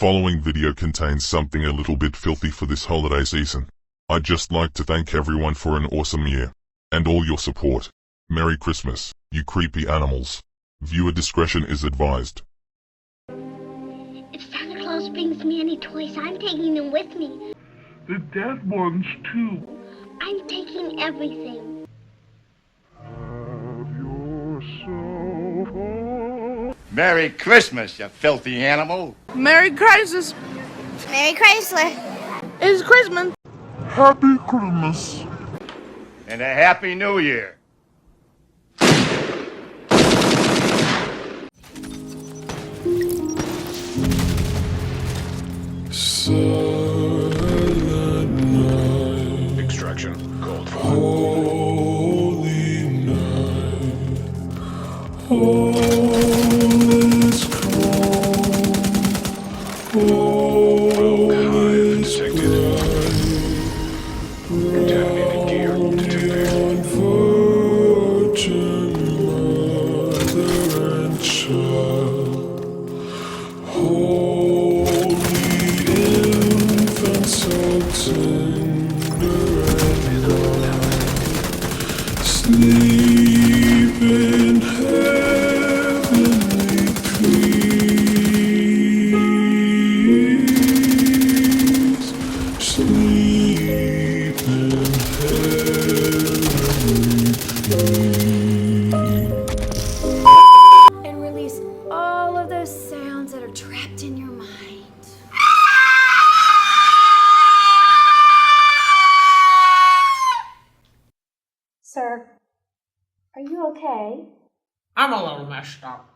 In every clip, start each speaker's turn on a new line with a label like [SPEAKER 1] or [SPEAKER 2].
[SPEAKER 1] following video contains something a little bit filthy for this holiday season. I'd just like to thank everyone for an awesome year, and all your support. Merry Christmas, you creepy animals. Viewer discretion is advised.
[SPEAKER 2] If Santa Claus brings me any toys, I'm taking them with me.
[SPEAKER 3] The dead ones, too.
[SPEAKER 2] I'm taking everything.
[SPEAKER 3] Have yourself a...
[SPEAKER 4] Merry Christmas, you filthy animal.
[SPEAKER 5] Merry Christmas.
[SPEAKER 6] Merry Chrysler.
[SPEAKER 5] It's Christmas.
[SPEAKER 3] Happy Christmas.
[SPEAKER 4] And a Happy New Year.
[SPEAKER 7] Extraction called for.
[SPEAKER 3] Holy night. All is calm. All is bright.
[SPEAKER 7] Contaminated gear detected.
[SPEAKER 3] Virgin mother and child. Holy infant, so tender and mild. Sleep in heavenly peace. Sleep in heavenly peace.
[SPEAKER 6] And release all of those sounds that are trapped in your mind. Sir, are you okay?
[SPEAKER 5] I'm a little messed up.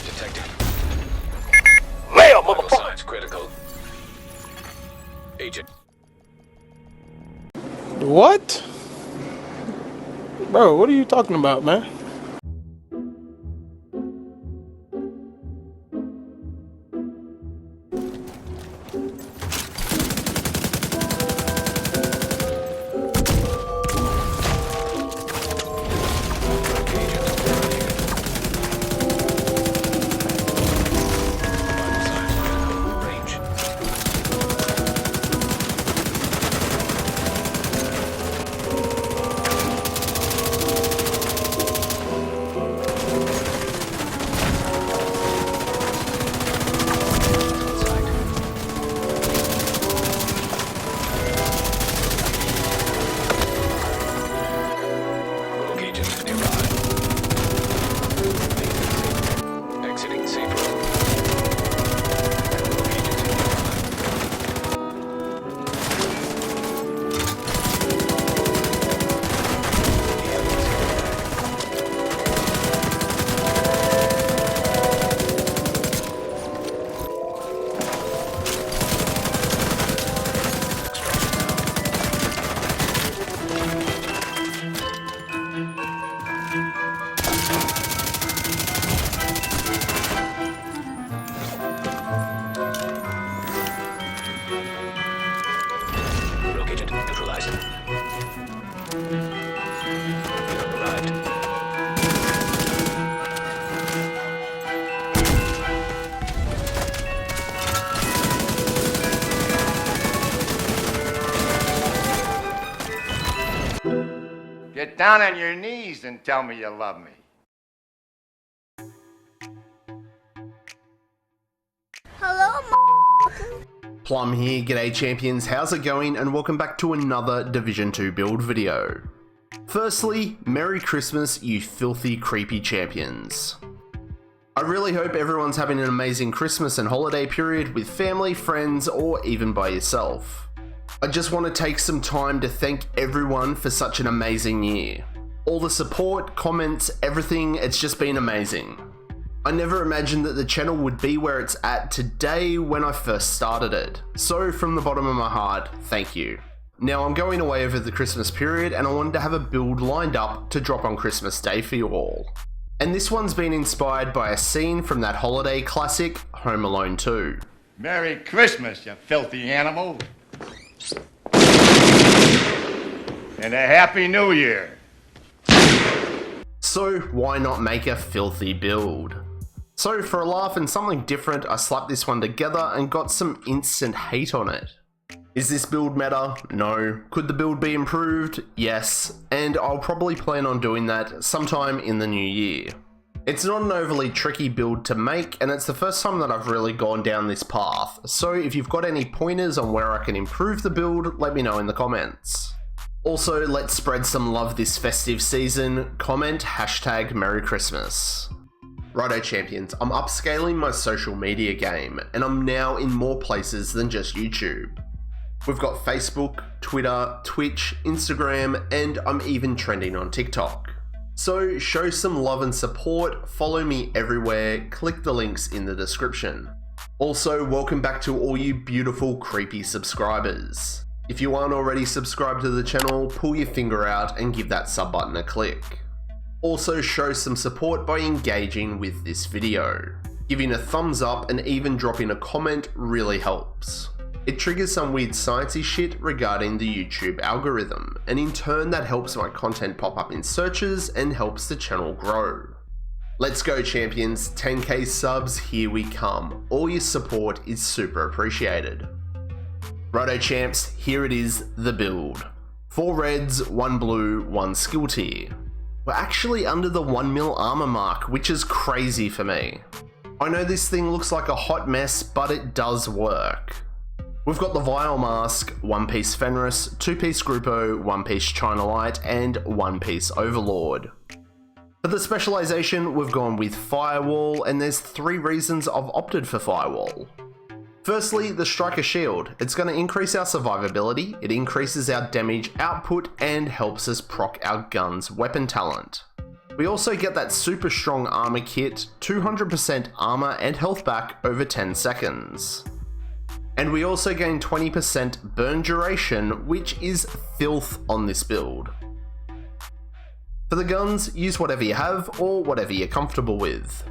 [SPEAKER 7] Detected. Vital signs critical. Agent.
[SPEAKER 8] What? Bro, what are you talking about, man?
[SPEAKER 7] Range. Rogue agent nearby. Exiting safe room. Rogue agent nearby. Rogue agent neutralized. Pickup arrived.
[SPEAKER 4] Get down on your knees and tell me you love me.
[SPEAKER 6] Hello,
[SPEAKER 9] Plum here, g'day champions, how's it going, and welcome back to another Division 2 build video. Firstly, Merry Christmas, you filthy creepy champions. I really hope everyone's having an amazing Christmas and holiday period with family, friends, or even by yourself. I just want to take some time to thank everyone for such an amazing year. All the support, comments, everything, it's just been amazing. I never imagined that the channel would be where it's at today when I first started it. So from the bottom of my heart, thank you. Now I'm going away over the Christmas period and I wanted to have a build lined up to drop on Christmas Day for you all. And this one's been inspired by a scene from that holiday classic, Home Alone 2.
[SPEAKER 4] Merry Christmas, you filthy animal. And a Happy New Year.
[SPEAKER 9] So why not make a filthy build? So for a laugh and something different, I slapped this one together and got some instant hate on it. Is this build meta? No. Could the build be improved? Yes. And I'll probably plan on doing that sometime in the new year. It's not an overly tricky build to make, and it's the first time that I've really gone down this path. So if you've got any pointers on where I can improve the build, let me know in the comments. Also, let's spread some love this festive season. Comment hashtag Merry Christmas. Righto champions, I'm upscaling my social media game, and I'm now in more places than just YouTube. We've got Facebook, Twitter, Twitch, Instagram, and I'm even trending on TikTok. So show some love and support, follow me everywhere, click the links in the description. Also, welcome back to all you beautiful creepy subscribers. If you aren't already subscribed to the channel, pull your finger out and give that sub button a click. Also show some support by engaging with this video. Giving a thumbs up and even dropping a comment really helps. It triggers some weird sciencey shit regarding the YouTube algorithm, and in turn that helps my content pop up in searches and helps the channel grow. Let's go champions, 10k subs, here we come. All your support is super appreciated. Righto champs, here it is, the build. 4 reds, 1 blue, 1 skill tier. We're actually under the 1 mil armor mark, which is crazy for me. I know this thing looks like a hot mess, but it does work. We've got the Vile Mask, 1-piece Fenris, 2-piece Grupo, 1-piece China Light, and 1-piece Overlord. For the specialization, we've gone with Firewall, and there's 3 reasons I've opted for Firewall. Firstly, the Striker Shield. It's going to increase our survivability, it increases our damage output, and helps us proc our gun's weapon talent. We also get that super strong armor kit, 200% armor and health back over 10 seconds. And we also gain 20% burn duration, which is filth on this build. For the guns, use whatever you have or whatever you're comfortable with.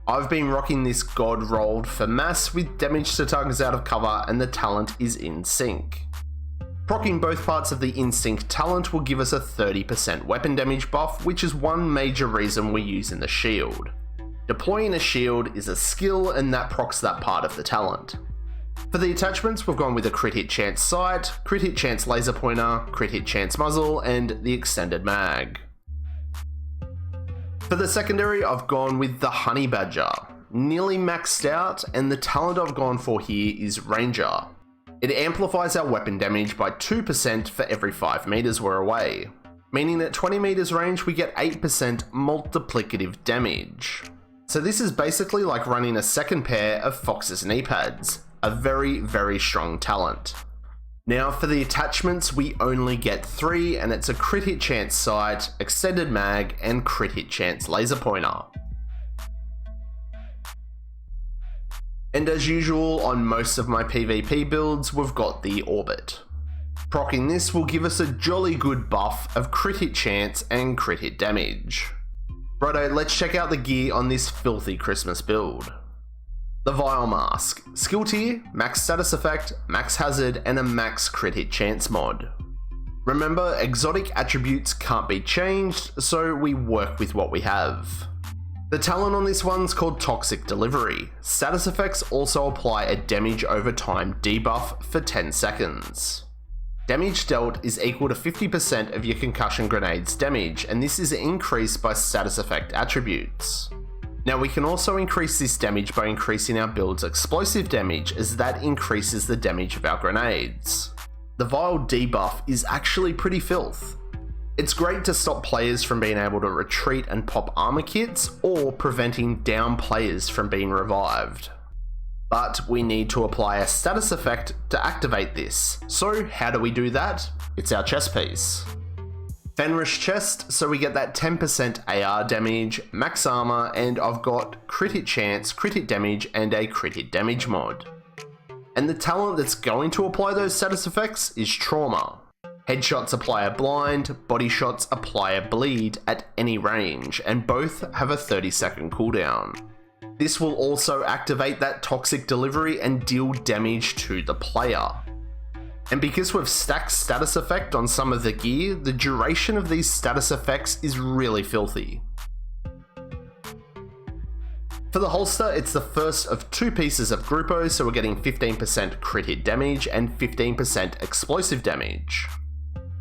[SPEAKER 9] I've been rocking this God rolled for mass with damage to targets out of cover, and the talent is in sync. Proccing both parts of the instinct talent will give us a 30% weapon damage buff, which is one major reason we're using the shield. Deploying a shield is a skill, and that procs that part of the talent. For the attachments, we've gone with a crit hit chance sight, crit hit chance laser pointer, crit hit chance muzzle, and the extended mag. For the secondary, I've gone with the Honey Badger. Nearly maxed out, and the talent I've gone for here is Ranger. It amplifies our weapon damage by 2% for every 5 meters we're away, meaning at 20 meters range we get 8% multiplicative damage. So this is basically like running a second pair of Fox's knee pads. A very, very strong talent. Now for the attachments, we only get 3, and it's a crit hit chance sight, extended mag, and crit hit chance laser pointer. And as usual on most of my PvP builds, we've got the Orbit. Proccing this will give us a jolly good buff of crit hit chance and crit hit damage. Righto, let's check out the gear on this filthy Christmas build. The Vile Mask. Skill tier, max status effect, max hazard, and a max crit hit chance mod. Remember, exotic attributes can't be changed, so we work with what we have. The talent on this one's called Toxic Delivery. Status effects also apply a damage over time debuff for 10 seconds. Damage dealt is equal to 50% of your concussion grenade's damage, and this is increased by status effect attributes. Now we can also increase this damage by increasing our build's explosive damage, as that increases the damage of our grenades. The Vile debuff is actually pretty filth. It's great to stop players from being able to retreat and pop armor kits, or preventing down players from being revived. But we need to apply a status effect to activate this. So how do we do that? It's our chest piece. Fenris chest, so we get that 10% AR damage, max armor, and I've got crit hit chance, crit hit damage, and a crit hit damage mod. And the talent that's going to apply those status effects is Trauma. Headshots apply a blind, body shots apply a bleed at any range, and both have a 30-second cooldown. This will also activate that Toxic Delivery and deal damage to the player. And because we've stacked status effect on some of the gear, the duration of these status effects is really filthy. For the holster, it's the first of 2 pieces of Gruppo, so we're getting 15% crit hit damage and 15% explosive damage.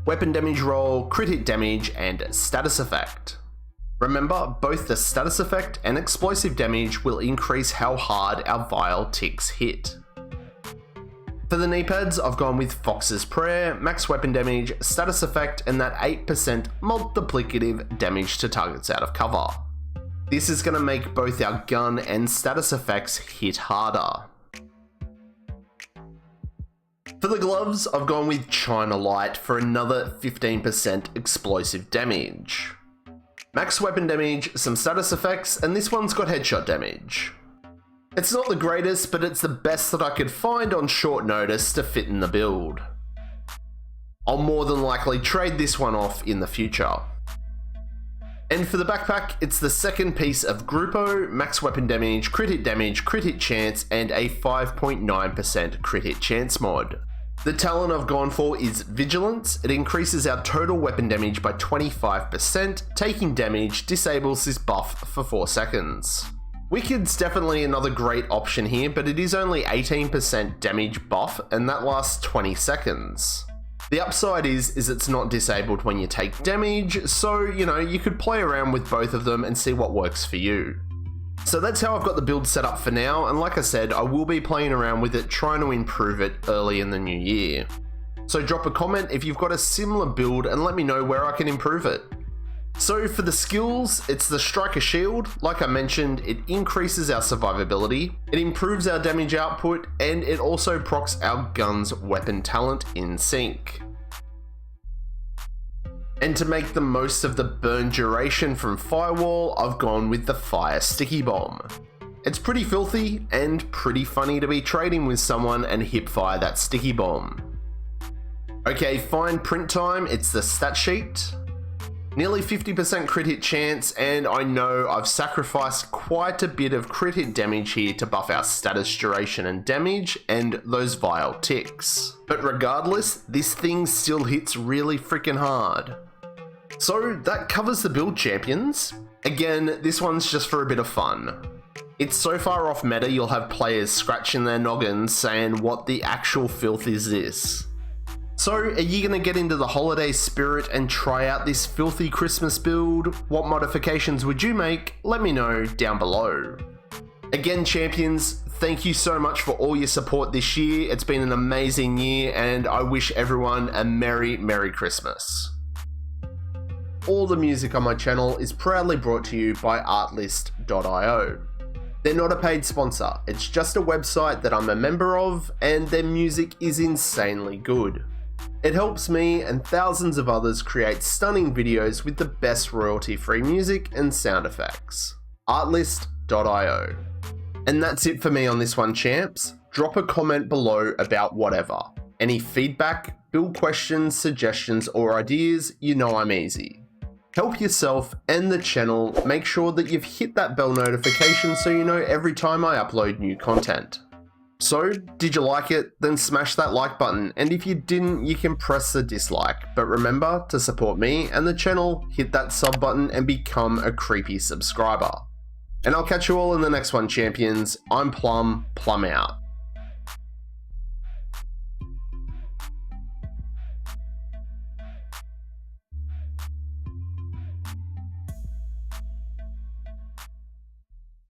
[SPEAKER 9] Weapon damage roll, crit hit damage, and status effect. Remember, both the status effect and explosive damage will increase how hard our vial ticks hit. For the knee pads, I've gone with Fox's Prayer, max weapon damage, status effect, and that 8% multiplicative damage to targets out of cover. This is going to make both our gun and status effects hit harder. For the gloves, I've gone with China Light for another 15% explosive damage. Max weapon damage, some status effects, and this one's got headshot damage. It's not the greatest, but it's the best that I could find on short notice to fit in the build. I'll more than likely trade this one off in the future. And for the backpack, it's the second piece of Gruppo, max weapon damage, crit hit chance, and a 5.9% crit hit chance mod. The talent I've gone for is Vigilance. It increases our total weapon damage by 25%, taking damage disables this buff for 4 seconds. Wicked's definitely another great option here, but it is only 18% damage buff, and that lasts 20 seconds. The upside is it's not disabled when you take damage, so, you could play around with both of them and see what works for you. So that's how I've got the build set up for now, and like I said, I will be playing around with it, trying to improve it early in the new year. So drop a comment if you've got a similar build and let me know where I can improve it. So for the skills, it's the Striker Shield. Like I mentioned, it increases our survivability, it improves our damage output, and it also procs our gun's weapon talent in sync. And to make the most of the burn duration from Firewall, I've gone with the Fire Sticky Bomb. It's pretty filthy and pretty funny to be trading with someone and hip fire that sticky bomb. Okay, fine print time, it's the stat sheet. Nearly 50% crit hit chance, and I know I've sacrificed quite a bit of crit hit damage here to buff our status duration and damage and those vial ticks. But regardless, this thing still hits really freaking hard. So that covers the build, champions. Again, this one's just for a bit of fun. It's so far off meta you'll have players scratching their noggins saying what the actual filth is this. So, are you going to get into the holiday spirit and try out this filthy Christmas build? What modifications would you make? Let me know down below. Again, champions, thank you so much for all your support this year. It's been an amazing year, and I wish everyone a Merry, Merry Christmas. All the music on my channel is proudly brought to you by artlist.io. They're not a paid sponsor, it's just a website that I'm a member of, and their music is insanely good. It helps me and thousands of others create stunning videos with the best royalty-free music and sound effects. Artlist.io. And that's it for me on this one, champs. Drop a comment below about whatever. Any feedback, build questions, suggestions, or ideas, you know I'm easy. Help yourself and the channel, make sure that you've hit that bell notification so you know every time I upload new content. So, did you like it? Then smash that like button, and if you didn't, you can press the dislike. But remember, to support me and the channel, hit that sub button and become a creepy subscriber. And I'll catch you all in the next one, champions. I'm Plum out.